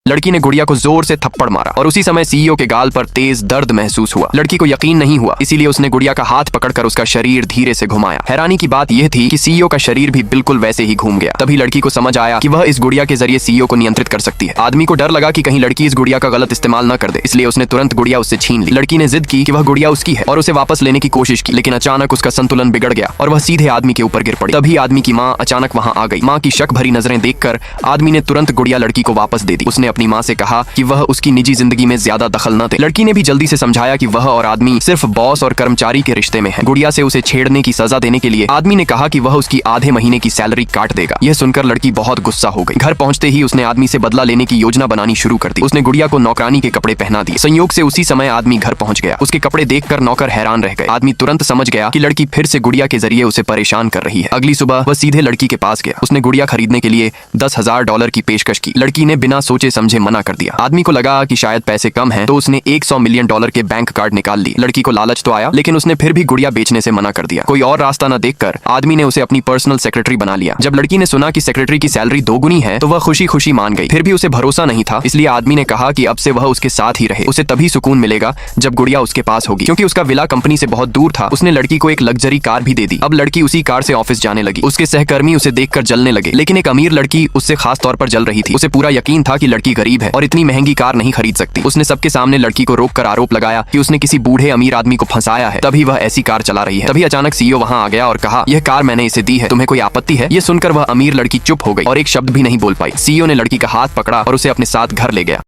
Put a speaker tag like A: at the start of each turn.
A: लड़की ने गुड़िया को जोर से थप्पड़ मारा और उसी समय सीईओ के गाल पर तेज दर्द महसूस हुआ। लड़की को यकीन नहीं हुआ, इसीलिए उसने गुड़िया का हाथ पकड़कर उसका शरीर धीरे से घुमाया। हैरानी की बात यह थी कि सीईओ का शरीर भी बिल्कुल वैसे ही घूम गया। तभी लड़की को समझ आया कि वह इस गुड़िया के जरिए सीईओ को नियंत्रित कर सकती है। आदमी को डर लगा कि कहीं लड़की इस गुड़िया का गलत इस्तेमाल न कर दे, इसलिए उसने तुरंत गुड़िया उससे छीन ली। लड़की ने जिद की कि वह गुड़िया उसकी है और उसे वापस लेने की कोशिश की, लेकिन अचानक उसका संतुलन बिगड़ गया और वह सीधे आदमी के ऊपर गिर पड़ी। तभी आदमी की माँ अचानक वहां आ गई। माँ की शक भरी नजरें देखकर आदमी ने तुरंत गुड़िया लड़की को वापस दे दी। उसने अपनी माँ से कहा कि वह उसकी निजी जिंदगी में ज्यादा दखल न दे। लड़की ने भी जल्दी से समझाया कि वह और आदमी सिर्फ बॉस और कर्मचारी के रिश्ते में है। गुड़िया से उसे छेड़ने की सजा देने के लिए आदमी ने कहा कि वह उसकी आधे महीने की सैलरी काट देगा। यह सुनकर लड़की बहुत गुस्सा हो गई। घर पहुंचते ही उसने आदमी से बदला लेने की योजना बनानी शुरू कर दी। उसने गुड़िया को नौकरानी के कपड़े पहना दिए। संयोग से उसी समय आदमी घर पहुंच गया। उसके कपड़े देखकर नौकर हैरान रह गए। आदमी तुरंत समझ गया कि लड़की फिर से गुड़िया के जरिए उसे परेशान कर रही है। अगली सुबह वह सीधे लड़की के पास गया। उसने गुड़िया खरीदने के लिए $10,000 की पेशकश की। लड़की ने बिना सोचे समझे मना कर दिया। आदमी को लगा कि शायद पैसे कम हैं, तो उसने $100 मिलियन के बैंक कार्ड निकाल ली। लड़की को लालच तो आया, लेकिन उसने फिर भी गुड़िया बेचने से मना कर दिया। कोई और रास्ता न देखकर आदमी ने उसे अपनी पर्सनल सेक्रेटरी बना लिया। जब लड़की ने सुना कि सेक्रेटरी की सैलरी 2 गुनी है, तो वह खुशी खुशी मान गई। फिर भी उसे भरोसा नहीं था, इसलिए आदमी ने कहा कि अब से वह उसके साथ ही रहे। उसे तभी सुकून मिलेगा जब गुड़िया उसके पास होगी, क्योंकि उसका विला कंपनी से बहुत दूर था। उसने लड़की को एक लग्जरी कार भी दे दी। अब लड़की उसी कार से ऑफिस जाने लगी। उसके सहकर्मी उसे देखकर जलने लगे, लेकिन एक अमीर लड़की उससे खास तौर पर जल रही थी। उसे पूरा यकीन था कि लड़की गरीब है और इतनी महंगी कार नहीं खरीद सकती। उसने सबके सामने लड़की को रोककर आरोप लगाया कि उसने किसी बूढ़े अमीर आदमी को फंसाया है, तभी वह ऐसी कार चला रही है। तभी अचानक सीईओ वहां आ गया और कहा, यह कार मैंने इसे दी है, तुम्हें कोई आपत्ति है? यह सुनकर वह अमीर लड़की चुप हो गई और एक शब्द भी नहीं बोल पाई। सीईओ ने लड़की का हाथ पकड़ा और उसे अपने साथ घर ले गया।